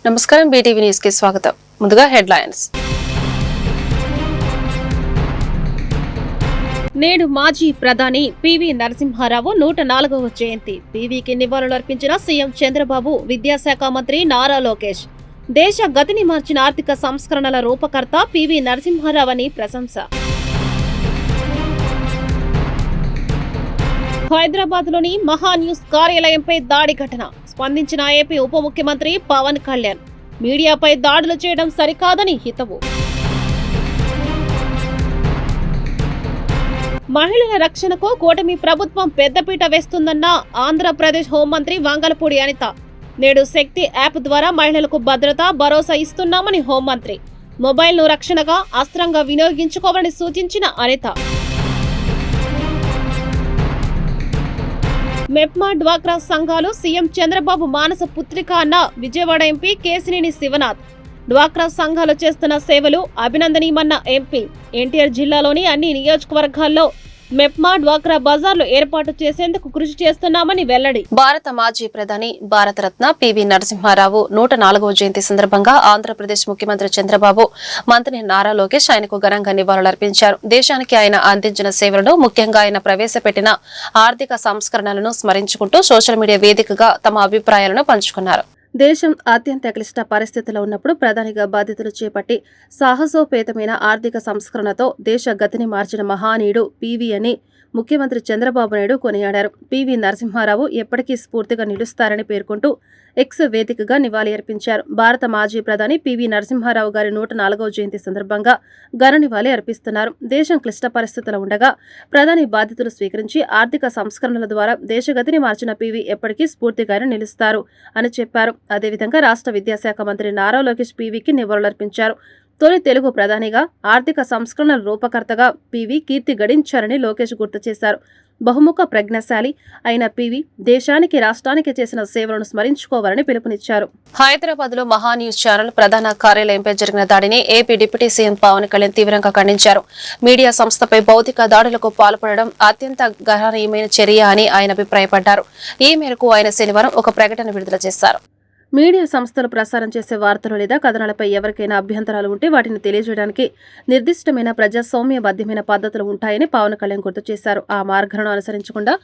నమస్కారం, BTV news కి స్వాగతం. ముందుగా హెడ్లైన్స్. నేడు మాజీ ప్రధాని పివి నరసింహారావు 104వ జయంతి. పివికి నివాళులర్పించిన సీఎం చంద్రబాబు, విద్యాశాఖ మంత్రి నారా లోకేష్. దేశ గతిని మార్చిన ఆర్థిక సంస్కరణల రూపకర్త పివి నరసింహారావు అని ప్రశంస. హైదరాబాద్లోని మహాన్యూస్ కార్యాలయంపై దాడి ఘటన. స్పందించిన ఏపీ ఉప ముఖ్యమంత్రి పవన్ కళ్యాణ్. మీడియాపై దాడులు చేయడం సరికాదని హితవు. మహిళల రక్షణకు కూటమి ప్రభుత్వం పెద్దపీట వేస్తుందన్న ఆంధ్రప్రదేశ్ హోంమంత్రి వంగలపూడి అనిత. నేడు శక్తి యాప్ ద్వారా మహిళలకు భద్రత, భరోసా ఇస్తున్నామని హోంమంత్రి. మొబైల్ను రక్షణగా, అస్త్రంగా వినియోగించుకోవాలని సూచించిన అనిత. మెప్మా డ్వాక్రా సంఘాలు సీఎం చంద్రబాబు మానస పుత్రిక అన్న విజయవాడ ఎంపీ కేశినేని శివనాథ్. డ్వాక్రా సంఘాలు చేస్తున్న సేవలు అభినందనీయమన్న ఎంపీ. ఎన్టీఆర్ జిల్లాలోని అన్ని నియోజకవర్గాల్లో మెప్మా డ్వాక్రా బజార్లు ఏర్పాటు చేసేందుకు కృషి చేస్తున్నామని వెల్లడి. భారత మాజీ ప్రధాని, భారతరత్న పివి నరసింహారావు 104వ జయంతి సందర్భంగా ఆంధ్రప్రదేశ్ ముఖ్యమంత్రి చంద్రబాబు, మంత్రి నారా లోకేష్ ఆయనకు ఘనంగా నివాళులర్పించారు. దేశానికి ఆయన అందించిన సేవలను, ముఖ్యంగా ఆయన ప్రవేశపెట్టిన ఆర్థిక సంస్కరణలను స్మరించుకుంటూ సోషల్ మీడియా వేదికగా తమ అభిప్రాయాలను పంచుకున్నారు. దేశం అత్యంత క్లిష్ట పరిస్థితిలో ఉన్నప్పుడు ప్రధానిగా బాధ్యతలు చేపట్టి సాహసోపేతమైన ఆర్థిక సంస్కరణతో దేశ గతిని మార్చిన మహానీయుడు పివి అని ముఖ్యమంత్రి చంద్రబాబు నాయుడు కొనియాడారు. పివి నరసింహారావు ఎప్పటికీ స్ఫూర్తిగా నిలుస్తారని పేర్కొంటూ ఎక్స్ వేదికగా నివాళి అర్పించారు. భారత మాజీ ప్రధాని పివి నరసింహారావు గారి 104వ జయంతి సందర్భంగా ఘన నివాళి అర్పిస్తున్నారు. దేశం క్లిష్ట పరిస్థితుల్లో ఉండగా ప్రధాని బాధ్యతలు స్వీకరించి ఆర్థిక సంస్కరణల ద్వారా దేశగతిని మార్చిన పివి ఎప్పటికీ స్ఫూర్తిగానే నిలుస్తారు అని చెప్పారు. అదేవిధంగా రాష్ట్ర విద్యాశాఖ మంత్రి నారా లోకేష్ పివికి నివాళులర్పించారు. తొలి తెలుగు ప్రధానిగా, ఆర్థిక సంస్కరణల రూపకర్తగా పివి కీర్తి గడించారని లోకేష్ గుర్తు చేశారు. బహుముఖ ప్రజ్ఞాశాలి అయిన పివి దేశానికి, రాష్ట్రానికి చేసిన సేవలను స్మరించుకోవాలని పిలుపునిచ్చారు. హైదరాబాద్ లో మహాన్యూస్ ఛానల్ ప్రధాన కార్యాలయంపై జరిగిన దాడిని AP deputy CM Pawan Kalyan తీవ్రంగా ఖండించారు. మీడియా సంస్థపై భౌతిక దాడులకు పాల్పడడం అత్యంత గణనీయమైన చర్య అని ఆయన అభిప్రాయపడ్డారు. ఈ మేరకు ఆయన శనివారం ఒక ప్రకటన విడుదల చేశారు. మీడియా సంస్థలు ప్రసారం చేసే వార్తలు లేదా కథనాలపై ఎవరికైనా అభ్యంతరాలు ఉంటే వాటిని తెలియజేయడానికి నిర్దిష్టమైన ప్రజాస్వామ్యబద్ధమైన పద్ధతులు ఉంటాయని పవన్ కళ్యాణ్ గుర్తు చేశారు. ఆ మార్గాలను అనుసరించకుండా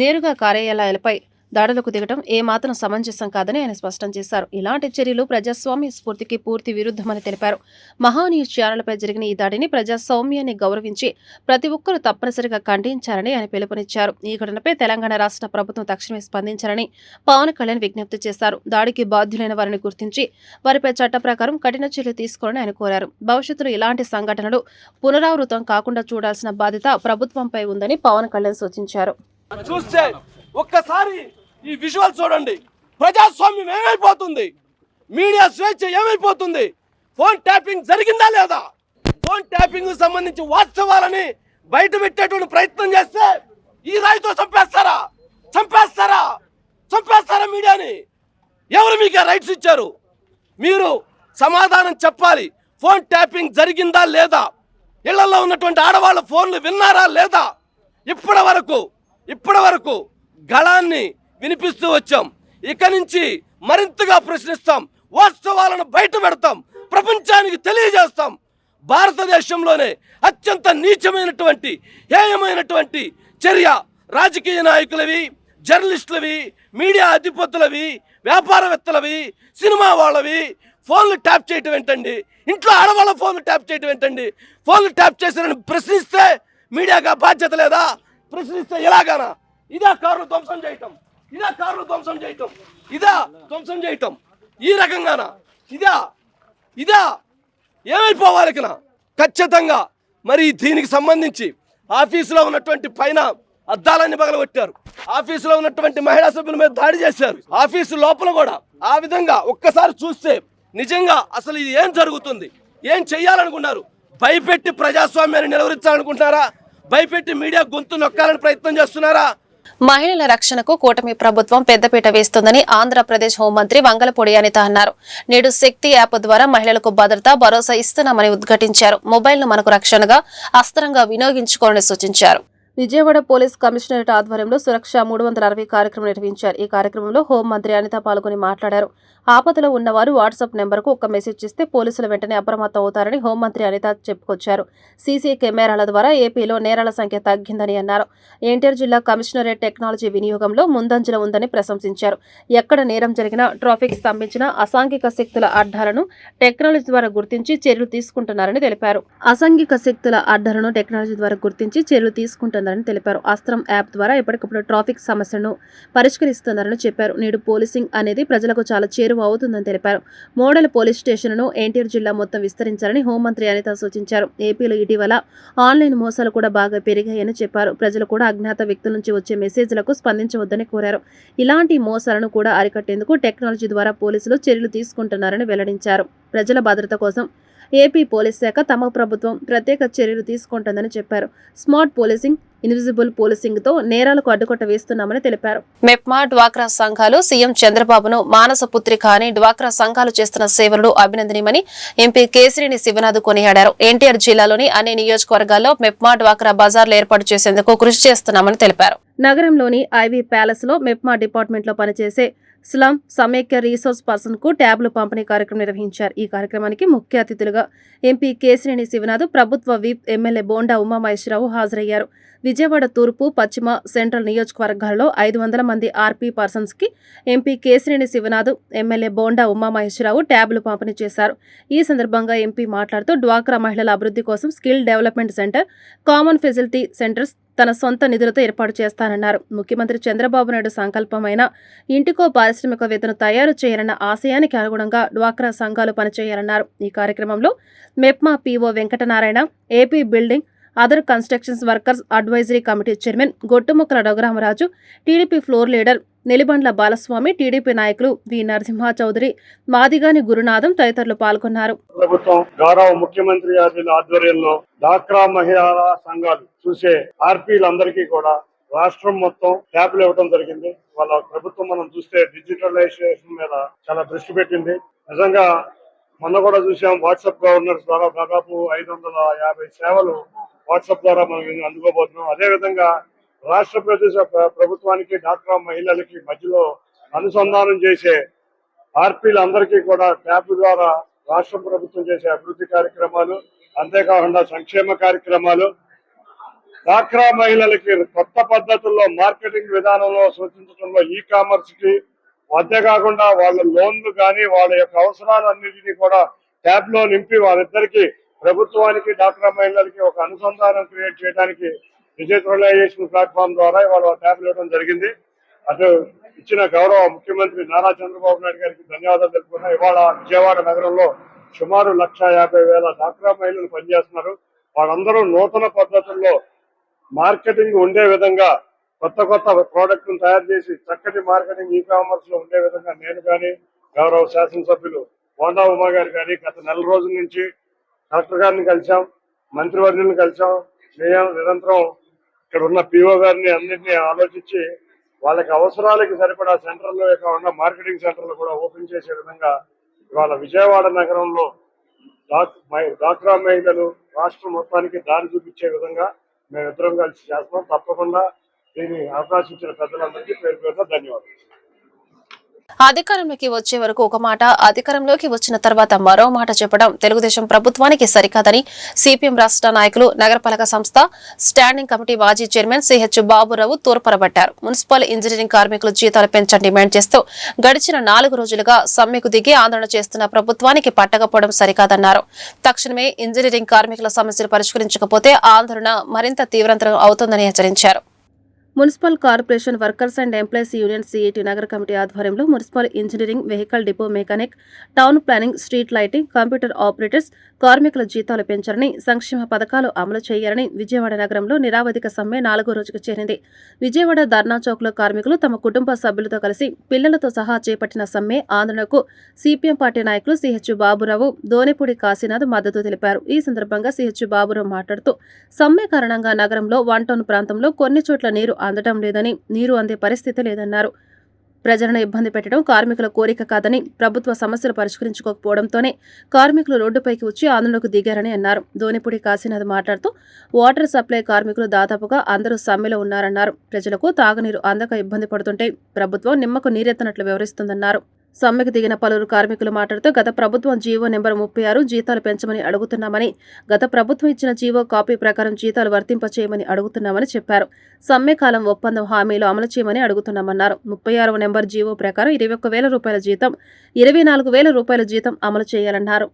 నేరుగా కార్యాలయాలపై దాడులకు దిగడం ఏమాత్రం సమంజసం కాదని ఆయన స్పష్టం చేశారు. ఇలాంటి చర్యలు ప్రజాస్వామ్య స్ఫూర్తికి పూర్తి విరుద్ధమని తెలిపారు. మహాన్యూస్ ఛానల్పై జరిగిన ఈ దాడిని ప్రజాస్వామ్యాన్ని గౌరవించి ప్రతి ఒక్కరూ తప్పనిసరిగా ఖండించారని ఆయన పిలుపునిచ్చారు. ఈ ఘటనపై తెలంగాణ రాష్ట్ర ప్రభుత్వం తక్షణమే స్పందించాలని పవన్ కళ్యాణ్ విజ్ఞప్తి చేశారు. దాడికి బాధ్యులైన వారిని గుర్తించి వారిపై చట్ట ప్రకారం కఠిన చర్యలు తీసుకోవాలని ఆయన కోరారు. భవిష్యత్తులో ఇలాంటి సంఘటనలు పునరావృతం కాకుండా చూడాల్సిన బాధ్యత ప్రభుత్వంపై ఉందని పవన్ కళ్యాణ్ సూచించారు. ఒక్కసారి ఈ విజువల్ చూడండి. ప్రజాస్వామ్యం ఏమైపోతుంది, మీడియా స్వేచ్ఛ ఏమైపోతుంది, ఫోన్ ట్యాపింగ్ జరిగిందా లేదా, ఫోన్ ట్యాపింగ్ సంబంధించి వాస్తవాలని బయట పెట్టేటువంటి ప్రయత్నం చేస్తే ఈ రాయితో చంపేస్తారా మీడియాని? ఎవరు మీకు రైట్స్ ఇచ్చారు? మీరు సమాధానం చెప్పాలి. ఫోన్ ట్యాపింగ్ జరిగిందా లేదా, ఇళ్లలో ఉన్నటువంటి ఆడవాళ్ళ ఫోన్లు విన్నారా లేదా? ఇప్పటి వరకు గళాన్ని వినిపిస్తూ వచ్చాం. ఇక నుంచి మరింతగా ప్రశ్నిస్తాం, వాస్తవాలను బయట పెడతాం, ప్రపంచానికి తెలియజేస్తాం. భారతదేశంలోనే అత్యంత నీచమైనటువంటి, హేయమైనటువంటి చర్య రాజకీయ నాయకులవి, జర్నలిస్టులవి, మీడియా అధిపతులవి, వ్యాపారవేత్తలవి, సినిమా వాళ్ళవి ఫోన్లు ట్యాప్ చేయటం ఏంటండి? ఇంట్లో ఆడవాళ్ళ ఫోన్లు ట్యాప్ చేయటం ఏంటండి? ఫోన్లు ట్యాప్ చేశారని ప్రశ్నిస్తే మీడియాగా బాధ్యత లేదా? ప్రశ్నిస్తే ఎలాగానా? ఇదా కార్లు ధ్వంసం చేయటం, ఈ రకంగానా? ఇదా ఏమైపోవాలి? ఖచ్చితంగా మరి దీనికి సంబంధించి ఆఫీసులో ఉన్నటువంటి పైన అద్దాలన్నీ పగలగొట్టారు. ఆఫీసులో ఉన్నటువంటి మహిళా సభ్యుల మీద దాడి చేశారు. ఆఫీసు లోపల కూడా ఆ విధంగా ఒక్కసారి చూస్తే నిజంగా అసలు ఇది ఏం జరుగుతుంది? ఏం చెయ్యాలనుకున్నారు? భయపెట్టి ప్రజాస్వామ్యాన్ని నిలవరించాలనుకుంటున్నారా? భయపెట్టి మీడియా గొంతు నొక్కాలని ప్రయత్నం చేస్తున్నారా? మహిళల రక్షణకు కూటమి ప్రభుత్వం పెద్దపీట వేస్తుందని ఆంధ్రప్రదేశ్ హోంమంత్రి వంగలపూడి అనిత అన్నారు. నేడు శక్తి యాప్ ద్వారా మహిళలకు భద్రత, భరోసా ఇస్తున్నామని ఉద్ఘాటించారు. మొబైల్ ను మనకు రక్షణగా, అస్త్రంగా వినియోగించుకోవాలని సూచించారు. విజయవాడ పోలీస్ కమిషనరేట్ ఆధ్వర్యంలో సురక్ష 360 కార్యక్రమం నిర్వహించారు. ఈ కార్యక్రమంలో హోంమంత్రి అనిత పాల్గొని మాట్లాడారు. ఆపదలో ఉన్నవారు వాట్సాప్ నెంబర్కు ఒక మెసేజ్ చేస్తే పోలీసులు వెంటనే అప్రమత్తం అవుతారని హోంమంత్రి అనిత చెప్పుకొచ్చారు. సీసీ కెమెరాల ద్వారా ఏపీలో నేరాల సంఖ్య తగ్గిందని అన్నారు. ఎన్టీఆర్ జిల్లా కమిషనరేట్ టెక్నాలజీ వినియోగంలో ముందంజలో ఉందని ప్రశంసించారు. ఎక్కడ నేరం జరిగినా, ట్రాఫిక్ స్తంభించిన అసాంఘిక శక్తుల అడ్డాలను టెక్నాలజీ ద్వారా గుర్తించి చర్యలు తీసుకుంటున్నారని తెలిపారు. తెలిపారు. అస్త్రం యాప్ ద్వారా ఎప్పటికప్పుడు ట్రాఫిక్ సమస్యలను పరిష్కరిస్తున్నారని చెప్పారు. నేడు పోలీసింగ్ అనేది ప్రజలకు చాలా చేరువ అవుతుందని తెలిపారు. మోడల్ పోలీస్ స్టేషన్లను ఎన్టీఆర్ జిల్లా మొత్తం విస్తరించాలని హోంమంత్రి అనిత సూచించారు. ఏపీలో ఇటీవల ఆన్లైన్ మోసాలు కూడా బాగా పెరిగాయని చెప్పారు. ప్రజలు కూడా అజ్ఞాత వ్యక్తుల నుంచి వచ్చే మెసేజ్లకు స్పందించవద్దని కోరారు. ఇలాంటి మోసాలను కూడా అరికట్టేందుకు టెక్నాలజీ ద్వారా పోలీసులు చర్యలు తీసుకుంటున్నారని వెల్లడించారు. ప్రజల భద్రత కోసం ఏపీ పోలీస్ శాఖ తమ ప్రభుత్వం ప్రత్యేక చర్యలు తీసుకుంటుందని చెప్పారు. స్మార్ట్ పోలీసింగ్, ఇన్విజిబుల్ పోలీసింగ్ తో నేరాలకు అడ్డుకట్ట వేస్తున్నామని తెలిపారు. మెప్మా డ్వాక్రా సంఘాలు సీఎం చంద్రబాబును మానస పుత్రిక అని డ్వాక్రా సంఘాలు చేస్తున్న సేవలను అభినందనీయమని ఎంపీ కేసినేని శివనాథ్ కొనియాడారు. ఎన్టీఆర్ జిల్లాలోని అన్ని నియోజకవర్గాల్లో మెప్మా డ్వాక్రా బజార్లు ఏర్పాటు చేసేందుకు కృషి చేస్తున్నామని తెలిపారు. నగరంలోని ఐవీ ప్యాలెస్ లో మెప్మా డిపార్ట్మెంట్ లో పనిచేసే స్లమ్ సమైక్య రీసోర్స్ పర్సన్ కు ట్యాబ్లు పంపిణీ కార్యక్రమం నిర్వహించారు. ఈ కార్యక్రమానికి ముఖ్య అతిథులుగా ఎంపీ కేసినేని శివనాథ్, ప్రభుత్వ విప్ ఎమ్మెల్యే బోండా ఉమామహేశ్వరరావు హాజరయ్యారు. విజయవాడ తూర్పు, పశ్చిమ, సెంట్రల్ నియోజకవర్గాల్లో 500 మంది ఆర్పీ పర్సన్స్ కి ఎంపీ కేసినేని శివనాథ్, ఎమ్మెల్యే బోండా ఉమామహేశ్వరరావు ట్యాబ్లు పంపిణీ చేశారు. ఈ సందర్భంగా ఎంపీ మాట్లాడుతూ డ్వాక్రా మహిళల అభివృద్ధి కోసం skill development centre, common facility centres తన సొంత నిధులతో ఏర్పాటు చేస్తానన్నారు. ముఖ్యమంత్రి చంద్రబాబు నాయుడు సంకల్పమైన ఇంటికో పారిశ్రామికవేత్తను తయారు చేయాలన్న ఆశయానికి అనుగుణంగా డ్వాక్రా సంఘాలు పనిచేయాలన్నారు. ఈ కార్యక్రమంలో MEPMA PO Venkatanarayana, AP building other constructions workers advisory committee chairman Gottumukkala Raghuramaraju, TDP floor leader Nelibandla Balaswamy, TDP నాయకులు వి నరసింహ చౌదరి, మాదిగాని గురునాథం తదితరులు పాల్గొన్నారు. ప్రభుత్వం గౌరవ ముఖ్యమంత్రి గారి ఆధ్వర్యంలో డ్వాక్రా మహిళా సంఘాలు చూసే ఆర్పీలందరికీ కూడా రాష్ట్రం మొత్తం ట్యాబ్లు ఇవ్వడం జరిగింది. వాళ్ళ ప్రభుత్వం మనం చూస్తే డిజిటలైజేషన్ మీద చాలా దృష్టి పెట్టింది. నిజంగా మొన్న కూడా చూసాం, వాట్సాప్ గవర్నర్స్ ద్వారా దాదాపు 550 సేవలు వాట్సాప్ ద్వారా మనం అందుకోబోతున్నాం. అదేవిధంగా రాష్ట్ర ప్రభుత్వానికి డ్వాక్రా మహిళలకి మధ్యలో అనుసంధానం చేసే ఆర్పీలందరికీ కూడా ట్యాబ్ ద్వారా రాష్ట్ర ప్రభుత్వం చేసే అభివృద్ధి కార్యక్రమాలు, అంతేకాకుండా సంక్షేమ కార్యక్రమాలు, డ్వాక్రా మహిళలకి కొత్త పద్ధతుల్లో మార్కెటింగ్ విధానంలో సూచించడంలో, ఈ కామర్స్ కి, అంతేకాకుండా వాళ్ళ లోన్లు కానీ వాళ్ళ యొక్క అవసరాలన్నింటినీ కూడా ట్యాబ్ లో నింపి వాళ్ళిద్దరికి ప్రభుత్వానికి డ్వాక్రా మహిళలకి ఒక అనుసంధానం క్రియేట్ చేయడానికి డిజిటలైజేషన్ ప్లాట్ఫామ్ ద్వారా ఇవాళ ట్యాబ్లు ఇవ్వడం జరిగింది. అటు ఇచ్చిన గౌరవ ముఖ్యమంత్రి నారా చంద్రబాబు నాయుడు గారికి ధన్యవాదాలు తెలుపుకున్నా. ఇవాళ విజయవాడ నగరంలో సుమారు 1,50,000 డ్వాక్రా మహిళలు పనిచేస్తున్నారు. వాళ్ళందరూ నూతన పద్ధతుల్లో మార్కెటింగ్ ఉండే విధంగా కొత్త ప్రోడక్ట్ తయారు చేసి చక్కటి మార్కెటింగ్ ఈ కామర్స్ లో ఉండే విధంగా నేను కానీ, గౌరవ శాసనసభ్యులు బోండా ఉమా గారు కానీ గత నెల రోజుల నుంచి కలెక్టర్ గారిని కలిసాం, మంత్రివర్యులను కలిసాం. నిరంతరం ఇక్కడ ఉన్న పిఓ గారిని అన్నింటినీ ఆలోచించి వాళ్ళకి అవసరాలకి సరిపడా సెంటర్లు కాకుండా మార్కెటింగ్ సెంటర్లు కూడా ఓపెన్ చేసే విధంగా ఇవాళ విజయవాడ నగరంలో డ్వాక్రా మహిళలు రాష్ట్రం మొత్తానికి దారి చూపించే విధంగా మేమిద్దరం కలిసి చేస్తాం. తప్పకుండా దీన్ని అవకాశం ఇచ్చిన పెద్దలందరికీ పేరు పేరున ధన్యవాదాలు. అధికారంలోకి వచ్చే వరకు ఒక మాట, అధికారంలోకి వచ్చిన తర్వాత మరో మాట చెప్పడం తెలుగుదేశం ప్రభుత్వానికి సరికాదని సిపిఎం రాష్ట్ర నాయకులు, నగరపాలక సంస్థ స్టాండింగ్ కమిటీ మాజీ చైర్మన్ సిహెచ్ బాబురావు తూర్పరబట్టారు. మున్సిపల్ ఇంజనీరింగ్ కార్మికుల జీతాలు పెంచని డిమాండ్ చేస్తూ గడిచిన 4 రోజులుగా సమ్మెకు దిగి ఆందోళన చేస్తున్న ప్రభుత్వానికి పట్టకపోవడం సరికాదన్నారు. తక్షణమే ఇంజనీరింగ్ కార్మికుల సమస్యలు పరిష్కరించకపోతే ఆందోళన మరింత తీవ్రతరం అవుతుందని హెచ్చరించారు. Municipal corporation workers and employees union CIT నగర కమిటీ ఆధ్వర్యంలో municipal engineering, vehicle depot mechanic, town planning, street lighting, computer operators కార్మికుల జీతాలు పెంచాలని, సంక్షేమ పథకాలు అమలు చేయాలని విజయవాడ నగరంలో నిరావధిక సమ్మె 4వ రోజుకు చేరింది. విజయవాడ ధర్నా చౌక్లో కార్మికులు తమ కుటుంబ సభ్యులతో కలిసి పిల్లలతో సహా చేపట్టిన సమ్మె ఆందోళనకు సిపిఎం పార్టీ నాయకులు సిహెచ్ బాబురావు, దోనెపూడి కాశీనాథ్ మద్దతు తెలిపారు. ఈ సందర్భంగా సిహెచ్ బాబురావు మాట్లాడుతూ సమ్మె కారణంగా నగరంలో 1 టౌన్ ప్రాంతంలో కొన్ని చోట్ల నీరు అందడం లేదని, నీరు అందే పరిస్థితి లేదన్నారు. ప్రజలను ఇబ్బంది పెట్టడం కార్మికుల కోరిక కాదని, ప్రభుత్వ సమస్యలు పరిష్కరించుకోకపోవడంతోనే కార్మికులు రోడ్డుపైకి వచ్చి ఆందోళనకు దిగారని అన్నారు. ధోనిపూడి కాశీనాథ్ మాట్లాడుతూ వాటర్ సప్లై కార్మికులు దాదాపుగా అందరూ సమ్మెలో ఉన్నారన్నారు. ప్రజలకు తాగునీరు అందక ఇబ్బంది పడుతుంటే ప్రభుత్వం నిమ్మకు నీరెత్తనట్లు వివరిస్తుందన్నారు. సమ్మెకు దిగిన పలువురు కార్మికులు మాట్లాడుతూ గత ప్రభుత్వం జీవో నెంబర్ 36 జీతాలు పెంచమని అడుగుతున్నామని, గత ప్రభుత్వం ఇచ్చిన జీవో కాపీ ప్రకారం జీతాలు వర్తింపచేయమని అడుగుతున్నామని చెప్పారు. సమ్మె కాలం ఒప్పందం హామీలు అమలు చేయమని అడుగుతున్నామన్నారు. 36వ నెంబర్ జీవో ప్రకారం 21,000 రూపాయల జీతం, 24,000 రూపాయల జీతం అమలు చేయాలన్నారు.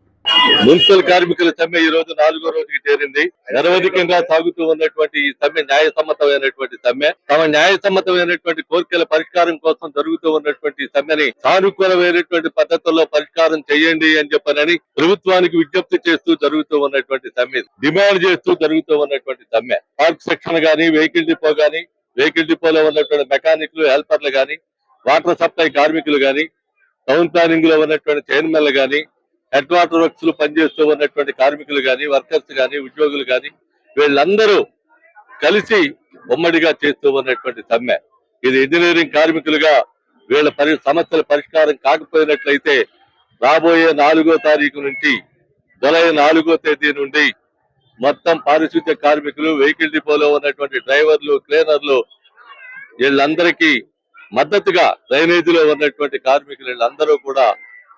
మున్సిపల్ కార్మికుల సమ్మె ఈ రోజు 4వ రోజుకి చేరింది. నిరవధికంగా సాగుతూ ఉన్నటువంటి ఈ సమ్మె న్యాయసమ్మతమైనటువంటి సమ్మె. తమ న్యాయసమ్మతమైనటువంటి కోరికల పరిష్కారం కోసం జరుగుతూ ఉన్నటువంటి సమ్మెని సానుకూలమైనటువంటి పద్ధతుల్లో పరిష్కారం చేయండి అని చెప్పనని ప్రభుత్వానికి విజ్ఞప్తి చేస్తూ జరుగుతూ ఉన్నటువంటి సమ్మె, డిమాండ్ చేస్తూ జరుగుతూ ఉన్నటువంటి సమ్మె. పార్క్ సెక్షన్ గానీ, వెహికల్ డిపో గానీ, వెహికల్ డిపోలో ఉన్నటువంటి మెకానిక్లు, హెల్పర్లు గానీ, వాటర్ సప్లై కార్మికులు గానీ, టౌన్ ప్లానింగ్ లో ఉన్నటువంటి చైర్మన్లు గానీ, హెడ్ వాటర్ వర్క్స్ లో పనిచేస్తూ ఉన్నటువంటి కార్మికులు గాని, వర్కర్స్ గాని, ఉద్యోగులు గాని, వీళ్ళందరూ కలిసి ఉమ్మడిగా చేస్తూ ఉన్నటువంటి సమ్మె. ఇది ఇంజనీరింగ్ కార్మికులుగా వీళ్ళ సమస్యల పరిష్కారం కాకపోయినట్లయితే రాబోయే 4వ తారీఖు నుంచి జూలై 4వ తేదీ నుండి మొత్తం పారిశుద్ధ్య కార్మికులు, వెహికల్ డిపోలో ఉన్నటువంటి డ్రైవర్లు, క్లీనర్లు వీళ్ళందరికీ మద్దతుగా డ్రైనేజీలో ఉన్నటువంటి కార్మికులు వీళ్ళందరూ కూడా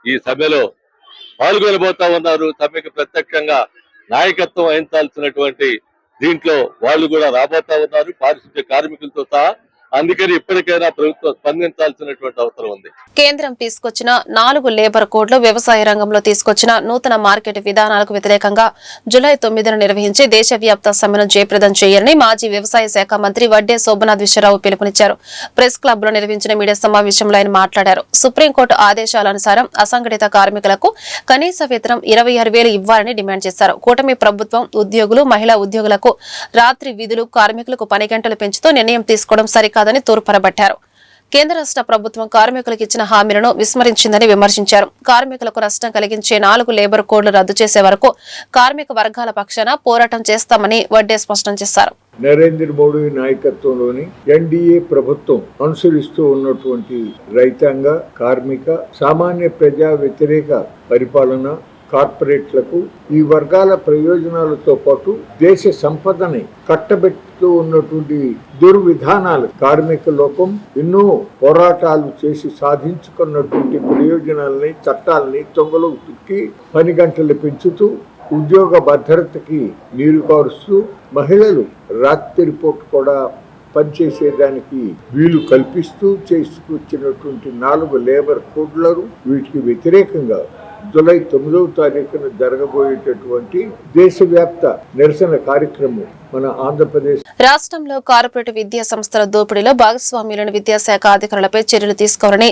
ఈ సమ్మెలో పాల్గొనబోతా ఉన్నారు. సమ్మెకు ప్రత్యక్షంగా నాయకత్వం వహించాల్సినటువంటి దీంట్లో వాళ్ళు కూడా రాబోతా ఉన్నారు, పారిశుద్ధ్య కార్మికులతో సహా. అందుకని ఇప్పటికైనా ప్రభుత్వం స్పందించాల్సినటువంటి అవసరం ఉంది. కేంద్రం తీసుకొచ్చిన 4 లేబర్ కోడ్లు, వ్యవసాయ రంగంలో తీసుకొచ్చిన నూతన మార్కెట్ విధానాలకు వ్యతిరేకంగా జూలై 9న నిర్వహించి దేశవ్యాప్త సమ్మెను జయప్రదం చేయాలని మాజీ వ్యవసాయ శాఖ మంత్రి వడ్డే శోభనాథ్ విశ్వరావు పిలుపునిచ్చారు. ప్రెస్ క్లబ్ లో నిర్వహించిన మీడియా సమావేశంలో ఆయన మాట్లాడారు. సుప్రీంకోర్టు ఆదేశాలనుసారం అసంఘటిత కార్మికులకు కనీస వేతనం 26,000 ఇవ్వాలని డిమాండ్ చేశారు. కూటమి ప్రభుత్వం ఉద్యోగులు, మహిళా ఉద్యోగులకు రాత్రి విధులు, కార్మికులకు పని గంటలు పెంచుతూ నిర్ణయం తీసుకోవడం సరికాదని తూర్పరబట్టారు. కేంద్ర రాష్ట్ర ప్రభుత్వం కార్మికులకు ఇచ్చిన హామీలను విస్మరించిందని విమర్శించారు. కార్మికులకు నష్టం కలిగించే 4 లేబర్ కోడ్లు రద్దు చేసే వరకు కార్మిక వర్గాల పక్షాన పోరాటం చేస్తామని వడ్డే స్పష్టం చేశారు. నరేంద్ర మోడీ నాయకత్వంలోని ఎన్డీఏ ప్రభుత్వం అనుసరిస్తూ ఉన్నటువంటి రైతాంగ, కార్మిక, సామాన్య ప్రజా వ్యతిరేక పరిపాలన, కార్పొరేట్లకు ఈ వర్గాల ప్రయోజనాలతో పాటు దేశ సంపదని కట్టబెట్టుతూ ఉన్నటువంటి దుర్విధానాలు, కార్మిక లోకం ఎన్నో పోరాటాలు చేసి సాధించుకున్నటువంటి ప్రయోజనాలని, చట్టాలని తొంగలో తిక్కి పని గంటలు పెంచుతూ ఉద్యోగ భద్రతకి నీరు కారుస్తూ మహిళలు రాత్రిపూట కూడా పనిచేసేదానికి వీలు కల్పిస్తూ చేసుకొచ్చినటువంటి 4 లేబర్ కోడ్లను వీటికి వ్యతిరేకంగా జూలై 9వ తారీఖున జరగబోయేటటువంటి దేశవ్యాప్త నిరసన కార్యక్రమం మన ఆంధ్రప్రదేశ్ రాష్ట్రంలో కార్పొరేట్ విద్యా సంస్థల దోపిడీలో భాగస్వామ్యులను విద్యాశాఖ అధికారులపై చర్యలు తీసుకోవాలని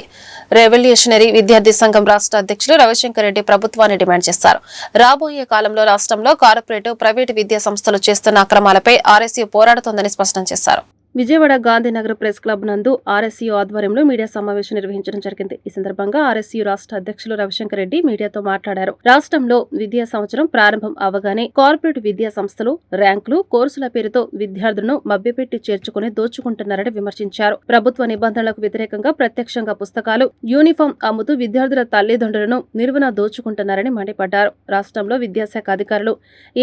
రెవల్యూషనరీ విద్యార్థి సంఘం రాష్ట్ర అధ్యక్షులు రవిశంకర్ రెడ్డి ప్రభుత్వాన్ని డిమాండ్ చేశారు. రాబోయే కాలంలో రాష్ట్రంలో కార్పొరేట్, ప్రైవేటు విద్యా సంస్థలు చేస్తున్న అక్రమాలపై ఆర్ఎస్యూ పోరాడుతోందని స్పష్టం చేశారు. విజయవాడ గాంధీనగర్ ప్రెస్ క్లబ్ నందు ఆర్ఎస్యూ ఆధ్వర్యంలో మీడియా సమావేశం నిర్వహించడం జరిగింది. ఈ సందర్భంగా ఆర్ఎస్యూ రాష్ట్ర అధ్యక్షులు రవిశంకర్ రెడ్డి మీడియాతో మాట్లాడారు. రాష్ట్రంలో విద్యా సంవత్సరం ప్రారంభం అవగానే కార్పొరేట్ విద్యా సంస్థలు ర్యాంకులు, కోర్సుల పేరుతో విద్యార్థులను మభ్యపెట్టి చేర్చుకుని దోచుకుంటున్నారని విమర్శించారు. ప్రభుత్వ నిబంధనలకు వ్యతిరేకంగా ప్రత్యక్షంగా పుస్తకాలు, యూనిఫామ్ అమ్ముతూ విద్యార్థుల తల్లిదండ్రులను నిలువున దోచుకుంటున్నారని మండిపడ్డారు. రాష్ట్రంలో విద్యాశాఖ అధికారులు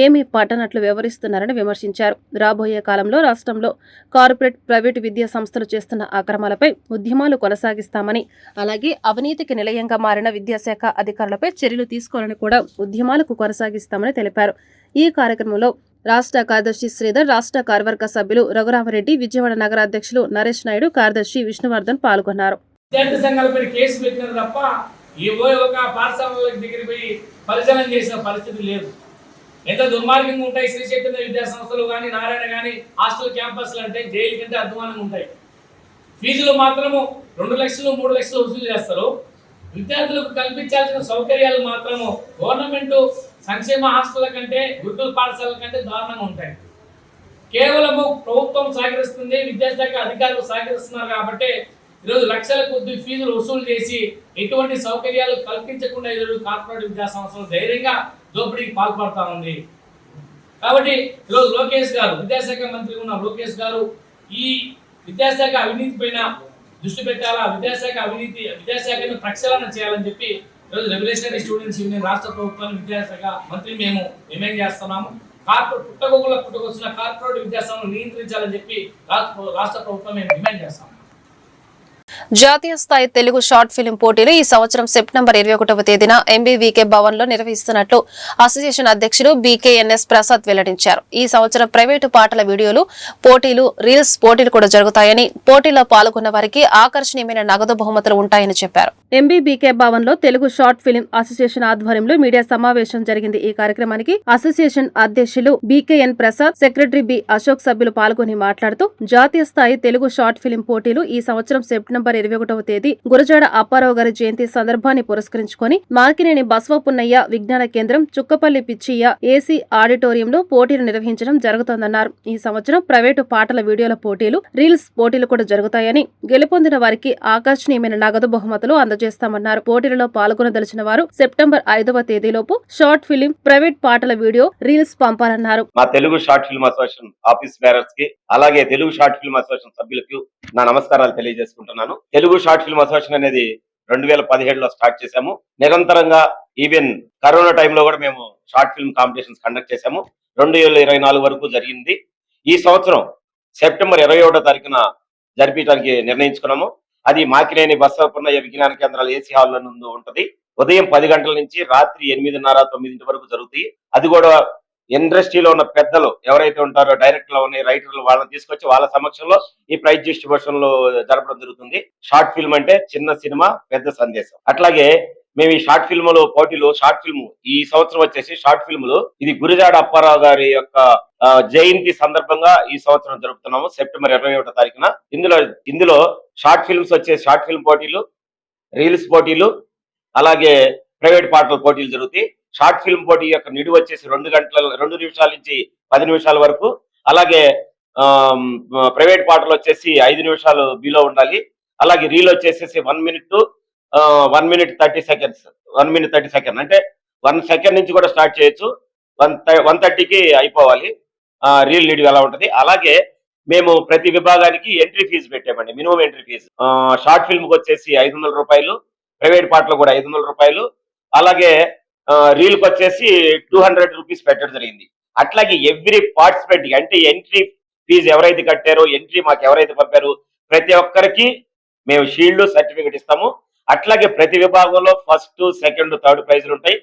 ఏమీ పట్టనట్లు వ్యవహరిస్తున్నారని విమర్శించారు. రాబోయే కాలంలో రాష్ట్రంలో కార్పొరేట్, ప్రైవేటు విద్యా సంస్థలు చేస్తున్న అక్రమాలపై ఉద్యమాలు కొనసాగిస్తామని, అలాగే అవినీతికి నిలయంగా మారిన విద్యాశాఖ అధికారులపై చర్యలు తీసుకోవాలని కూడా ఉద్యమాలకు కొనసాగిస్తామని తెలిపారు. ఈ కార్యక్రమంలో రాష్ట్ర కార్యదర్శి శ్రీధర్, రాష్ట్ర కార్యవర్గ సభ్యులు రఘురామరెడ్డి, విజయవాడ నగర అధ్యక్షులు నరేష్ నాయుడు, కార్యదర్శి విష్ణువర్ధన్ పాల్గొన్నారు. విద్యార్థి సంఘాలపై కేసు పెట్టినారు తప్ప ఒక పాఠశాలలకు దగ్గర పోయి పరిశీలన చేసిన పరిస్థితి లేదు. ఎంత దుర్మార్గంగా ఉంటాయి శ్రీ చైతన్య విద్యా సంస్థలు కానీ, నారాయణ కానీ, హాస్టల్ క్యాంపస్లు అంటే జైలు కంటే అధ్వానంగా ఉంటాయి. ఫీజులు మాత్రము 2 లక్షలు 3 లక్షలు వసూలు చేస్తారు. విద్యార్థులకు కల్పించాల్సిన సౌకర్యాలు మాత్రము గవర్నమెంట్ సంక్షేమ హాస్టళ్ల కంటే, గురుకుల పాఠశాలల కంటే దారుణంగా ఉంటాయి. కేవలము ప్రభుత్వం సహకరిస్తుంది, విద్యాశాఖ అధికారులు సహకరిస్తున్నారు కాబట్టి ఈరోజు లక్షల కొద్ది ఫీజులు వసూలు చేసి ఎటువంటి సౌకర్యాలు కల్పించకుండా ఈరోజు కార్పొరేట్ విద్యా సంస్థలు ధైర్యంగా దోపిడీకి పాల్పడతా ఉంది. కాబట్టి ఈరోజు లోకేష్ గారు, విద్యాశాఖ మంత్రి ఉన్న లోకేష్ గారు ఈ విద్యాశాఖ అవినీతి పైన దృష్టి పెట్టాలా, విద్యాశాఖ అవినీతి, విద్యాశాఖను ప్రక్షాళన చేయాలని చెప్పి ఈరోజు రెవల్యూషనరీ స్టూడెంట్స్ యూనియన్ రాష్ట్ర ప్రభుత్వాన్ని విద్యాశాఖ మంత్రి మేము డిమాండ్ చేస్తున్నాము. పుట్టగొచ్చిన కార్పొరేట్ విద్యాసంస్థలను నియంత్రించాలని చెప్పి రాష్ట్ర ప్రభుత్వం మేము డిమాండ్ చేస్తాము. జాతీయ స్థాయి తెలుగు షార్ట్ ఫిల్మ్ పోటీలు ఈ సంవత్సరం సెప్టెంబర్ 21వ తేదీన ఎంబీవీకే భవన్ లో నిర్వహిస్తున్నట్లు అసోసియేషన్ అధ్యక్షుడు బీకేఎన్ఎస్ ప్రసాద్ వెల్లడించారు. ఈ సంవత్సరం ప్రైవేటు పాటల వీడియోలు పోటీలు, రీల్స్ పోటీలు కూడా జరుగుతాయని, పోటీలో పాల్గొన్న వారికి ఆకర్షణీయమైన నగదు బహుమతులు ఉంటాయని చెప్పారు. ఎంబీబీకే భవన్ లో తెలుగు షార్ట్ ఫిల్మ్ అసోసియేషన్ ఆధ్వర్యంలో మీడియా సమావేశం జరిగింది. ఈ కార్యక్రమానికి అసోసియేషన్ అధ్యక్షులు బీకేఎన్ ప్రసాద్, సెక్రటరీ బి అశోక్ సభ్యులు పాల్గొని మాట్లాడుతూ జాతీయ స్థాయి తెలుగు షార్ట్ ఫిల్మ్ పోటీలు ఈ సంవత్సరం సెప్టెంబర్ 21వ తేదీ గురజాడ అప్పారావు గారి జయంతి సందర్భాన్ని పురస్కరించుకొని మార్కినేని బసవపున్నయ్య విజ్ఞాన కేంద్రం, చుక్కపల్లి పిచ్చయ్య ఏసీ ఆడిటోరియంలో పోటీలు నిర్వహించడం జరుగుతోందన్నారు. ఈ సంవత్సరం ప్రైవేటు పాటల వీడియోల పోటీలు, రీల్స్ పోటీలు కూడా జరుగుతాయని, గెలుపొందిన వారికి ఆకర్షణీయమైన నగదు బహుమతులు అందజేస్తామన్నారు. పోటీలలో పాల్గొనదలిచిన వారు సెప్టెంబర్ 5వ తేదీలోపు షార్ట్ ఫిలిం, ప్రైవేట్ పాటల వీడియో, రీల్స్ పంపాలన్నారు. మా Telugu short film association office bearers కి, అలాగే తెలుగు షార్ట్ ఫిల్మ్ అసోసియేషన్ సభ్యులకు నా నమస్కారాలు తెలియజేసుకుంటున్నాను. తెలుగు షార్ట్ ఫిల్మ్ అసోసియేషన్ అనేది 2017లో స్టార్ట్ చేశాము. నిరంతరంగా ఈవెన్ కరోనా టైంలో కూడా మేము షార్ట్ ఫిల్మ్ కాంపిటీషన్స్ కండక్ట్ చేశాము. 2024 వరకు జరిగింది. ఈ సంవత్సరం సెప్టెంబర్ 21వ తారీఖున జరిపించడానికి నిర్ణయించుకున్నాము. అది మాకినేని బసవపున్నయ్య విజ్ఞాన కేంద్రాల ఏసీ హాల్లో నందు ఉంటది. ఉదయం 10 గంటల నుంచి రాత్రి 8:30, 9 వరకు జరుగుతాయి. అది కూడా ఇండస్ట్రీలో ఉన్న పెద్దలు ఎవరైతే ఉంటారో, డైరెక్టర్లు ఉన్నాయి, రైటర్లు, వాళ్ళని తీసుకొచ్చి వాళ్ళ సమక్షంలో ఈ ప్రైజ్ డిస్ట్రిబ్యూషన్ లో జరపడం జరుగుతుంది. షార్ట్ ఫిల్మ్ అంటే చిన్న సినిమా, పెద్ద సందేశం. అట్లాగే మేము ఈ షార్ట్ ఫిల్మ్ పోటీలు, షార్ట్ ఫిల్మ్ ఈ సంవత్సరం వచ్చేసి షార్ట్ ఫిల్మ్లు ఇది గురజాడ అప్పారావు గారి యొక్క జయంతి సందర్భంగా ఈ సంవత్సరం జరుపుతున్నాము, సెప్టెంబర్ 21వ తారీఖున. ఇందులో షార్ట్ ఫిల్మ్స్ వచ్చేసి షార్ట్ ఫిల్మ్ పోటీలు, రీల్స్ పోటీలు, అలాగే ప్రైవేట్ పాటల పోటీలు జరుగుతాయి. షార్ట్ ఫిల్మ్ పోటీ యొక్క నిడివి వచ్చేసి 2 నిమిషాల నుంచి 10 నిమిషాల వరకు, అలాగే ప్రైవేట్ పాటలు వచ్చేసి 5 నిమిషాలు బిలో ఉండాలి. అలాగే రీల్ వచ్చేసేసి 1 minute 30 seconds, 1 minute 30 seconds అంటే 1 సెకండ్ నుంచి కూడా స్టార్ట్ చేయొచ్చు. 1:30కి అయిపోవాలి. రీల్ నిడివి ఎలా ఉంటది. అలాగే మేము ప్రతి విభాగానికి ఎంట్రీ ఫీజు పెట్టామండి, minimum entry fee. Short film కి వచ్చేసి 500 రూపాయలు, ప్రైవేట్ పాటలు కూడా 500 రూపాయలు, అలాగే రీల్ కి వచ్చేసి 200 రూపీస్ పెట్టడం జరిగింది. అట్లాగే ఎవ్రీ పార్టిసిపెంట్ అంటే ఎంట్రీ ఫీజు ఎవరైతే కట్టారో, ఎంట్రీ మాకు ఎవరైతే పంపారో ప్రతి ఒక్కరికి మేము షీల్డ్, సర్టిఫికెట్ ఇస్తాము. అట్లాగే ప్రతి విభాగంలో ఫస్ట్, సెకండ్, థర్డ్ ప్రైజులు ఉంటాయి.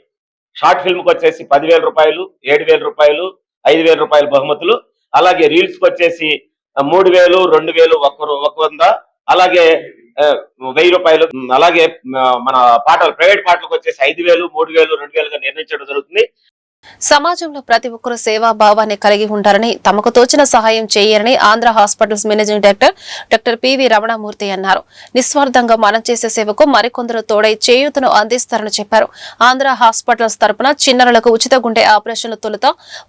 షార్ట్ ఫిల్మ్ కి వచ్చేసి 10,000 రూపాయలు, 7,000 రూపాయలు, 5,000 రూపాయల బహుమతులు. అలాగే రీల్స్ కి వచ్చేసి 3,000, 2,000, 100, అలాగే 1,000 రూపాయలు. అలాగే మన పాటలు, ప్రైవేట్ పాటలకు వచ్చేసి 5,000, 3,000, 2,000గా నిర్ణయించడం జరుగుతుంది. సమాజంలో ప్రతి ఒక్కరూ సేవా భావాన్ని కలిగి ఉంటారని, తమకు తోచిన సహాయం చేయాలని Andhra hospitals managing director doctor PV Ramanamurthy అన్నారు. నిస్వార్థంగా మనం చేసే సేవకు మరికొందరు తోడై చేయూతను అందిస్తారని చెప్పారు. ఆంధ్ర హాస్పిటల్స్ తరపున చిన్నారులకు ఉచిత గుండె ఆపరేషన్లు తొలుత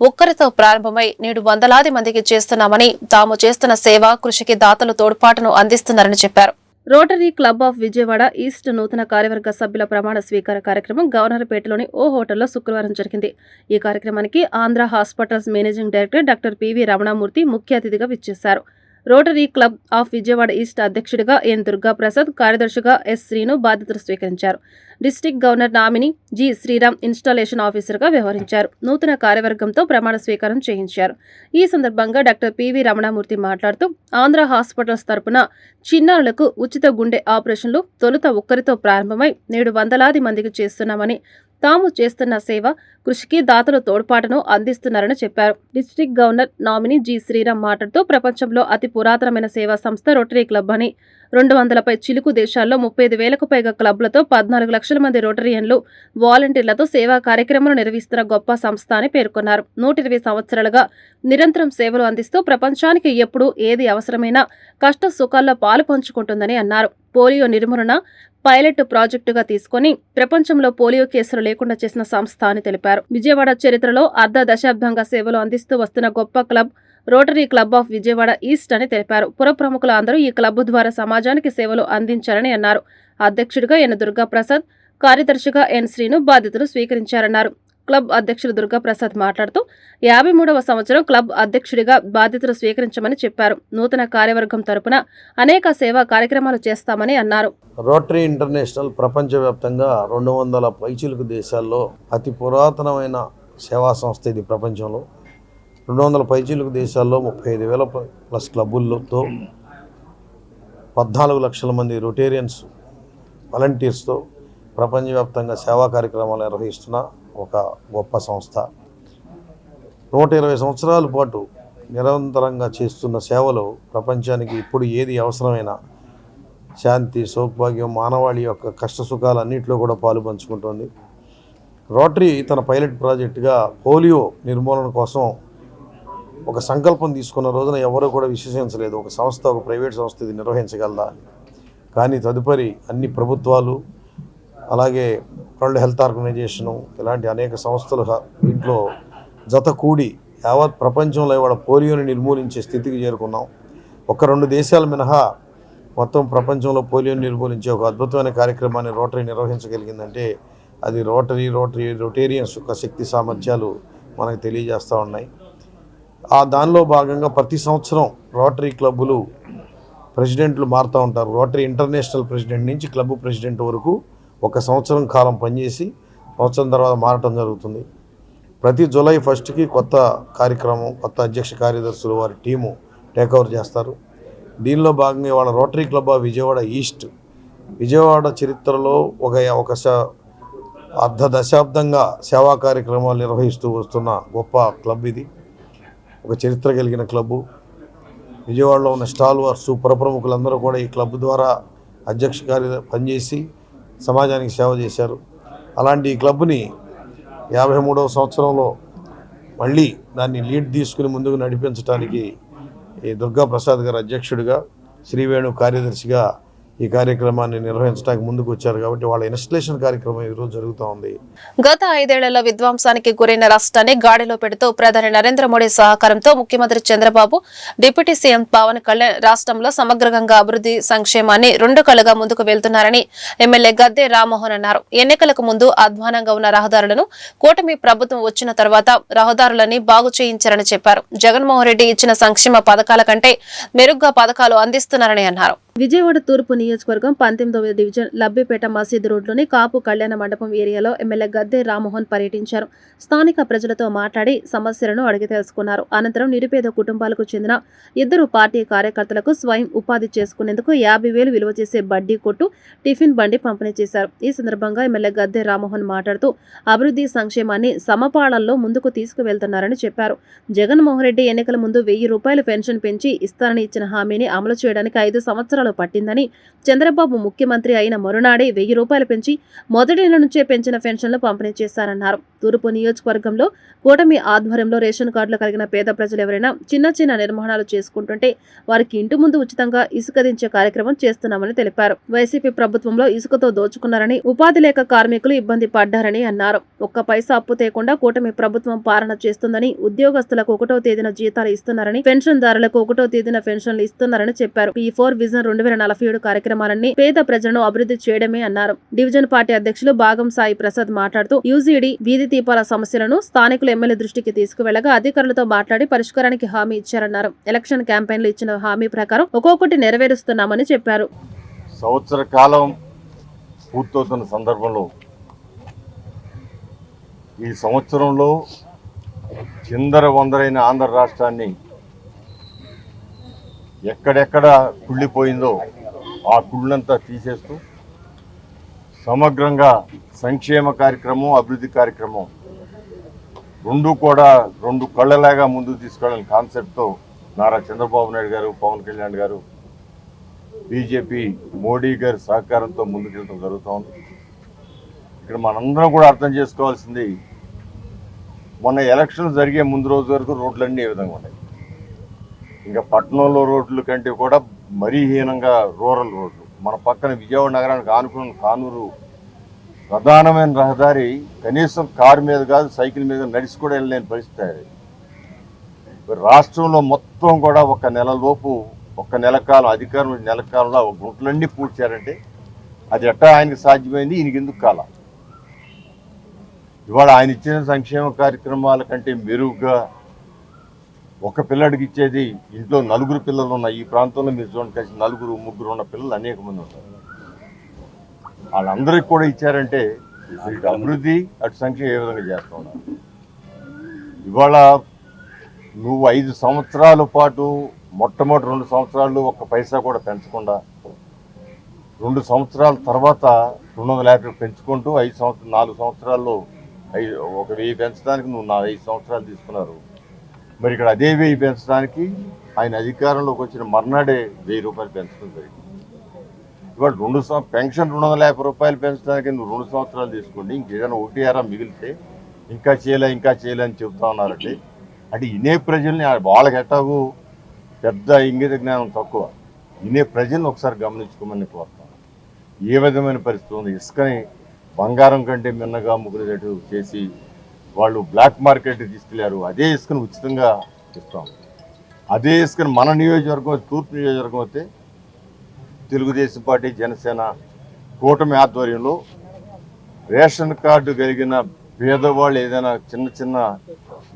ఒక్కరితో ప్రారంభమై నేడు వందలాది మందికి చేస్తున్నామని, తాము చేస్తున్న సేవ కృషికి దాతలు తోడ్పాటును అందిస్తున్నారని చెప్పారు. Rotary club of Vijayawada east నూతన కార్యవర్గ సభ్యుల ప్రమాణ స్వీకార కార్యక్రమం గవర్నర్పేటలోని ఓ హోటల్లో శుక్రవారం జరిగింది. ఈ కార్యక్రమానికి Andhra hospitals managing director doctor PV Ramanamurthy ముఖ్య అతిథిగా విచ్చేశారు. Rotary club of Vijayawada east అధ్యక్షుడిగా ఎన్ దుర్గాప్రసాద్, కార్యదర్శిగా ఎస్ శ్రీను బాధ్యతలు స్వీకరించారు. District governor nominee G Sriram installation ఆఫీసర్గా వ్యవహరించారు. నూతన కార్యవర్గంతో ప్రమాణ స్వీకారం చేయించారు. ఈ సందర్భంగా డాక్టర్ పివి రమణమూర్తి మాట్లాడుతూ, ఆంధ్ర హాస్పిటల్స్ తరపున చిన్నారులకు ఉచిత గుండె ఆపరేషన్లు తొలుత ఒక్కరితో ప్రారంభమై నేడు వందలాది మందికి చేస్తున్నామని, తాము చేస్తున్న సేవ కృషికి దాతలు తోడ్పాటును అందిస్తున్నారని చెప్పారు. District governor nominee G Sriram మాట్లాడుతూ, ప్రపంచంలో అతి పురాతనమైన సేవా సంస్థ రోటరీ క్లబ్ అని, 200 చిలుకు దేశాల్లో 35,000కు పైగా క్లబ్లతో 14 లక్షల మంది రోటరియన్లు, వాలంటీర్లతో సేవా కార్యక్రమాలు నిర్వహిస్తున్న గొప్ప సంస్థ అని పేర్కొన్నారు. 120 సంవత్సరాలుగా నిరంతరం సేవలు అందిస్తూ ప్రపంచానికి ఎప్పుడు ఏది అవసరమైనా కష్ట సుఖాల్లో పాలు పంచుకుంటుందని అన్నారు. పోలియో నిర్మూలన పైలట్ ప్రాజెక్టుగా తీసుకుని ప్రపంచంలో పోలియో కేసులు లేకుండా చేసిన సంస్థ అని తెలిపారు. విజయవాడ చరిత్రలో అర్ధ దశాబ్దంగా సేవలు అందిస్తూ వస్తున్న గొప్ప club rotary club of Vijayawada east అని తెలిపారు. పుర ప్రముఖులు అందరూ ఈ క్లబ్ ద్వారా సమాజానికి సేవలు అందించారని అన్నారు. అధ్యక్షుడిగా ఎన్ దుర్గాప్రసాద్, కార్యదర్శిగా ఎన్ శ్రీను బాధ్యతలు స్వీకరించారన్నారు. క్లబ్ అధ్యక్షుడు దుర్గాప్రసాద్ మాట్లాడుతూ 53వ సంవత్సరం క్లబ్ అధ్యక్షుడిగా బాధ్యతలు స్వీకరించమని చెప్పారు. నూతన కార్యవర్గం తరపున అనేక సేవా కార్యక్రమాలు చేస్తామని అన్నారు. రోటరీ ఇంటర్నేషనల్ ప్రపంచవ్యాప్తంగా 200 పైచిలుకు దేశాల్లో అతి పురాతనమైన సేవా సంస్థ ఇది. ప్రపంచంలో 200 పైచిలుకు దేశాల్లో 35,000 ప్లస్ క్లబ్బులతో 14 లక్షల మంది రొటేరియన్స్ వాలంటీర్స్తో ప్రపంచవ్యాప్తంగా సేవా కార్యక్రమాలు నిర్వహిస్తున్న ఒక గొప్ప సంస్థ. 120 సంవత్సరాల పాటు నిరంతరంగా చేస్తున్న సేవలు ప్రపంచానికి ఇప్పుడు ఏది అవసరమైనా శాంతి, సౌభాగ్యం, మానవాళి యొక్క కష్ట సుఖాలన్నింటిలో కూడా పాలు పంచుకుంటోంది. రోటరీ తన పైలట్ ప్రాజెక్టుగా పోలియో నిర్మూలన కోసం ఒక సంకల్పం తీసుకున్న రోజున ఎవరూ కూడా విశ్వసించలేదు. ఒక సంస్థ, ఒక ప్రైవేట్ సంస్థ ఇది నిర్వహించగలదా. కానీ తదుపరి అన్ని ప్రభుత్వాలు, అలాగే వరల్డ్ హెల్త్ ఆర్గనైజేషను ఇలాంటి అనేక సంస్థలు దీంట్లో జత కూడి యావత్ ప్రపంచంలో ఇవాళ పోలియోని నిర్మూలించే స్థితికి చేరుకున్నాం. 1-2 దేశాలు మినహా మొత్తం ప్రపంచంలో పోలియోని నిర్మూలించే ఒక అద్భుతమైన కార్యక్రమాన్ని రోటరీ నిర్వహించగలిగిందంటే అది రొటేరియన్స్ యొక్క శక్తి సామర్థ్యాలు మనకు తెలియజేస్తూ ఉన్నాయి. దానిలో భాగంగా ప్రతి సంవత్సరం రోటరీ క్లబ్బులు ప్రెసిడెంట్లు మారుతూ ఉంటారు. రోటరీ ఇంటర్నేషనల్ ప్రెసిడెంట్ నుంచి క్లబ్ ప్రెసిడెంట్ వరకు 1 సంవత్సరం కాలం పనిచేసి సంవత్సరం తర్వాత మారటం జరుగుతుంది. ప్రతి జూలై 1కి కొత్త కార్యక్రమం, కొత్త అధ్యక్ష కార్యదర్శులు వారి టీము టేక్ ఓవర్ చేస్తారు. దీనిలో భాగంగా ఇవాళ rotary club of Vijayawada east, Vijayawada చరిత్రలో ఒక అర్ధ దశాబ్దంగా సేవా కార్యక్రమాలు నిర్వహిస్తూ వస్తున్న గొప్ప క్లబ్ ఇది. ఒక చరిత్ర కలిగిన క్లబ్బు. విజయవాడలో ఉన్న స్టాల్ వర్స్, పురప్రముఖులందరూ కూడా ఈ క్లబ్ ద్వారా అధ్యక్ష పనిచేసి సమాజానికి సేవ చేశారు. అలాంటి ఈ క్లబ్ని 53వ సంవత్సరంలో మళ్ళీ దాన్ని లీడ్ తీసుకుని ముందుకు నడిపించడానికి ఈ దుర్గాప్రసాద్ గారు అధ్యక్షుడిగా, శ్రీవేణు కార్యదర్శిగా ఈ కార్యక్రమాన్ని నిర్వహించడానికి ముందుకు వచ్చారు. కాబట్టి వాళ్ళ ఇన్స్టలేషన్ కార్యక్రమం ఈరోజు జరుగుతూ ఉంది. గత 5 ఏళ్లలో విధ్వంసానికి గురైన రాష్ట్రాన్ని గాడిలో పెడుతూ ప్రధాని నరేంద్ర మోడీ సహకారంతో ముఖ్యమంత్రి చంద్రబాబు, డిప్యూటీ సీఎం పవన్ కళ్యాణ్ రాష్ట్రంలో సమగ్రంగా అభివృద్ధి సంక్షేమాన్ని 2 కళ్లుగా ముందుకు వెళ్తున్నారని ఎమ్మెల్యే గద్దె రామ్మోహన్ అన్నారు. ఎన్నికలకు ముందు అధ్వానంగా ఉన్న రహదారులను కూటమి ప్రభుత్వం వచ్చిన తర్వాత రహదారులని బాగు చేయించారని చెప్పారు. జగన్మోహన్ రెడ్డి ఇచ్చిన సంక్షేమ పథకాల కంటే మెరుగ్గా పథకాలు అందిస్తున్నారని అన్నారు. విజయవాడ తూర్పు నియోజకవర్గం 19వ డివిజన్ లబ్బిపేట మసీద్ రోడ్లోని కాపు కళ్యాణ మండపం ఏరియాలో ఎమ్మెల్యే గద్దె రామ్మోహన్ పర్యటించారు. స్థానిక ప్రజలతో మాట్లాడి సమస్యలను అడిగి తెలుసుకున్నారు. అనంతరం నిరుపేద కుటుంబాలకు చెందిన 2 పార్టీ కార్యకర్తలకు స్వయం ఉపాధి చేసుకునేందుకు 50,000 విలువ చేసే బడ్డీ కొట్టు, టిఫిన్ బండి పంపిణీ చేశారు. ఈ సందర్భంగా ఎమ్మెల్యే గద్దె రామ్మోహన్ మాట్లాడుతూ అభివృద్ధి సంక్షేమాన్ని సమపాళల్లో ముందుకు తీసుకువెళ్తున్నారని చెప్పారు. జగన్మోహన్ రెడ్డి ఎన్నికల ముందు 1,000 రూపాయలు పెన్షన్ పెంచి ఇస్తారని ఇచ్చిన హామీని అమలు చేయడానికి 5 సంవత్సరాలు పట్టిందని, చంద్రబాబు ముఖ్యమంత్రి అయిన మరునాడే 1,000 రూపాయలు పెంచి మొదటి నెల నుంచే పెంచిన పెన్షన్లు పంపిణీ చేశారన్నారు. తూర్పు నియోజకవర్గంలో కూటమి ఆధ్వర్యంలో రేషన్ కార్డులు కలిగిన పేద ప్రజలు ఎవరైనా చిన్న నిర్మాణాలు చేసుకుంటుంటే వారికి ఇంటి ముందు ఉచితంగా ఇసుక దించే కార్యక్రమం చేస్తున్నామని తెలిపారు. వైసీపీ ప్రభుత్వంలో ఇసుకతో దోచుకున్నారని, ఉపాధి లేక కార్మికులు ఇబ్బంది పడ్డారని అన్నారు. 1 పైసా అప్పు తేకుండా కూటమి ప్రభుత్వం పాలన చేస్తుందని, ఉద్యోగస్తులకు 1వ తేదీన జీతాలు ఇస్తున్నారని, పెన్షన్దారులకు 1వ తేదీన పెన్షన్లు ఇస్తున్నారని చెప్పారు. P4 విజన్ 2047 కార్యక్రమాలన్నీ పేద ప్రజలను అభివృద్ధి చేయడమే అన్నారు. డివిజన్ పార్టీ అధ్యక్షులు భాగం సాయి ప్రసాద్ మాట్లాడుతూ యూజీడీ, వీధి దీపాల సమస్యలను స్థానికులు ఎమ్మెల్యే దృష్టికి తీసుకువెళ్లగా అధికారులతో మాట్లాడి పరిష్కారానికి హామీ ఇచ్చారన్నారు. ఎలక్షన్ క్యాంపెయిన్లు ఇచ్చిన హామీ ప్రకారం ఒక్కొక్కటి నెరవేరుస్తున్నామని చెప్పారు. సంవత్సర కాలం పూర్తవుతున్న సందర్భంలో ఈ సంవత్సరంలో చిందరవందరైన ఆంధ్ర రాష్ట్రాన్ని ఎక్కడెక్కడ కుళ్ళిపోయిందో ఆ కుళ్ళంతా తీసేస్తూ సమగ్రంగా సంక్షేమ కార్యక్రమం, అభివృద్ధి కార్యక్రమం 2 కూడా 2 కళ్ళలాగా ముందుకు తీసుకెళ్ళాలని కాన్సెప్ట్తో నారా చంద్రబాబు నాయుడు గారు, పవన్ కళ్యాణ్ గారు, బీజేపీ మోడీ గారి సహకారంతో ముందుకెళ్ళడం జరుగుతూ ఉంది. ఇక్కడ మనందరం కూడా అర్థం చేసుకోవాల్సింది, మొన్న ఎలక్షన్ జరిగే ముందు రోజు వరకు రోడ్లన్నీ ఏ విధంగా ఉన్నాయి. ఇంకా పట్టణంలో రోడ్ల కంటే కూడా మరీ హీనంగా రూరల్ రోడ్లు. మన పక్కన విజయవాడ నగరానికి ఆనుకున్న కానూరు ప్రధానమైన రహదారి కనీసం కారు మీద కాదు, సైకిల్ మీద నడిచి కూడా వెళ్ళలేని పరిస్థితి. రాష్ట్రంలో మొత్తం కూడా 1 నెలలోపు, 1 నెల కాలం అధికారం, నెల కాలంలో గుంటలన్నీ పూడ్చారంటే అది ఎట్టా ఆయనకి సాధ్యమైంది, ఈయనకి ఎందుకు కాల. ఇవాళ ఆయన ఇచ్చిన సంక్షేమ కార్యక్రమాల కంటే మెరుగ్గా ఒక పిల్లడికి ఇచ్చేది, ఇంట్లో 4 పిల్లలు ఉన్న ఈ ప్రాంతంలో మీరు చూడండి, కలిసి 4, 3 ఉన్న పిల్లలు అనేక మంది ఉంటారు. వాళ్ళందరికీ కూడా ఇచ్చారంటే ఇటు అభివృద్ధి అటు సంక్షేమం ఏ విధంగా చేస్తూ ఉన్నారు. ఇవాళ నువ్వు 5 సంవత్సరాల పాటు మొట్టమొదటి 2 సంవత్సరాలు ఒక్క పైసా కూడా పెంచకుండా 2 సంవత్సరాల తర్వాత 250 పెంచుకుంటూ 4 సంవత్సరాల్లో 1000 పెంచడానికి నువ్వు 5 సంవత్సరాలు తీసుకున్నారు. మరి ఇక్కడ అదే 1000 పెంచడానికి ఆయన అధికారంలోకి వచ్చిన మర్నాడే 1000 రూపాయలు పెంచడం జరిగింది. ఇవాళ పెన్షన్ 250 రూపాయలు పెంచడానికి నువ్వు 2 సంవత్సరాలు తీసుకోండి, ఇంకేదైనా 1 మిగిలితే ఇంకా చేయలే అని చెప్తా ఉన్నారంటే అంటే ఇనే ప్రజల్ని వాళ్ళకి ఎట్టాగు పెద్ద ఇంగిత జ్ఞానం తక్కువ, ఇనే ప్రజల్ని ఒకసారి గమనించుకోమని కోరుతాను. ఏ విధమైన పరిస్థితి ఉంది, ఇసుకని బంగారం కంటే మిన్నగా ముగ్గురేటట్టు చేసి వాళ్ళు బ్లాక్ మార్కెట్ తీసుకెళ్లారు. అదే ఇసుకను ఉచితంగా ఇస్తాం. అదే ఇసుకను మన నియోజకవర్గం తూర్పు నియోజకవర్గం అయితే తెలుగుదేశం పార్టీ జనసేన కూటమి ఆధ్వర్యంలో రేషన్ కార్డు కలిగిన పేదవాళ్ళు ఏదైనా చిన్న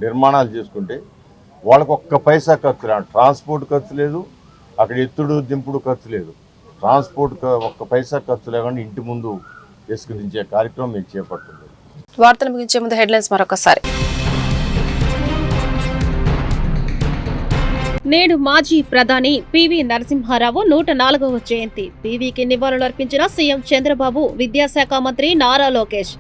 నిర్మాణాలు చేసుకుంటే వాళ్ళకు ఒక్క పైసా ఖర్చు లేదు. ట్రాన్స్పోర్ట్ ఖర్చు లేదు, అక్కడ ఎత్తుడు దింపుడు ఖర్చు లేదు, ట్రాన్స్పోర్ట్ ఒక్క పైసా ఖర్చు లేకుండా ఇంటి ముందు ఇసుక దించే కార్యక్రమం మేము చేపడుతుంది. వార్తలు ముగించే ముందు హెడ్లైన్స్ మరొకసారి. నేడు మాజీ ప్రధాని పివి నరసింహారావు 104వ జయంతి. పివికి నివాళులర్పించిన సీఎం చంద్రబాబు, విద్యాశాఖ మంత్రి నారా లోకేష్.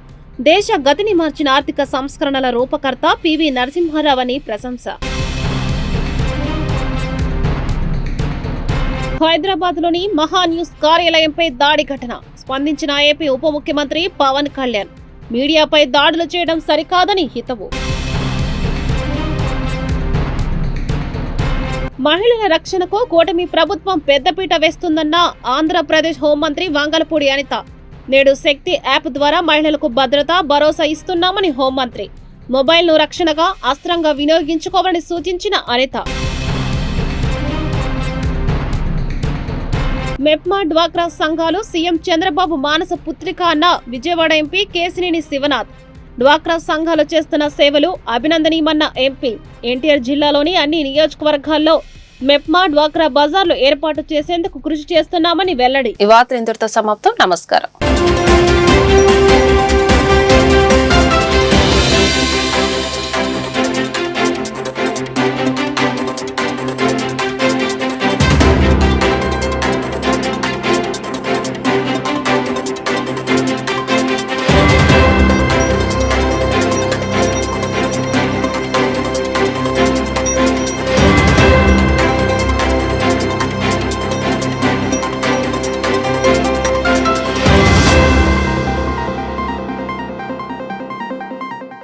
దేశ గతిని మార్చిన ఆర్థిక సంస్కరణల రూపకర్త పివి నరసింహారావు అని ప్రశంస. హైదరాబాద్లోని మహాన్యూస్ కార్యాలయంపై దాడి ఘటన. స్పందించిన ఏపీ ఉప ముఖ్యమంత్రి పవన్ కళ్యాణ్. మీడియాపై దాడులు చేయడం సరికాదని హితవు. మహిళల రక్షణకు కూటమి ప్రభుత్వం పెద్దపీట వేస్తుందన్న ఆంధ్రప్రదేశ్ హోంమంత్రి వంగలపూడి అనిత. నేడు శక్తి యాప్ ద్వారా మహిళలకు భద్రత, భరోసా ఇస్తున్నామని హోంమంత్రి. మొబైల్ను రక్షణగా అస్త్రంగా వినియోగించుకోవాలని సూచించిన అనిత. మెప్మా డ్వాక్రా సంఘాలు సీఎం చంద్రబాబు మానస పుత్రిక అన్న విజయవాడ ఎంపీ కేశినేని శివనాథ్. డ్వాక్రా సంఘాలు చేస్తున్న సేవలు అభినందనీయమన్న ఎంపీ. ఎన్టీఆర్ జిల్లాలోని అన్ని నియోజకవర్గాల్లో మెప్మా డ్వాక్రా బజార్లు ఏర్పాటు చేసేందుకు కృషి చేస్తున్నామని వెల్లడి. ఈ వార్త ఇంతటితో సమాప్తం. నమస్కారం.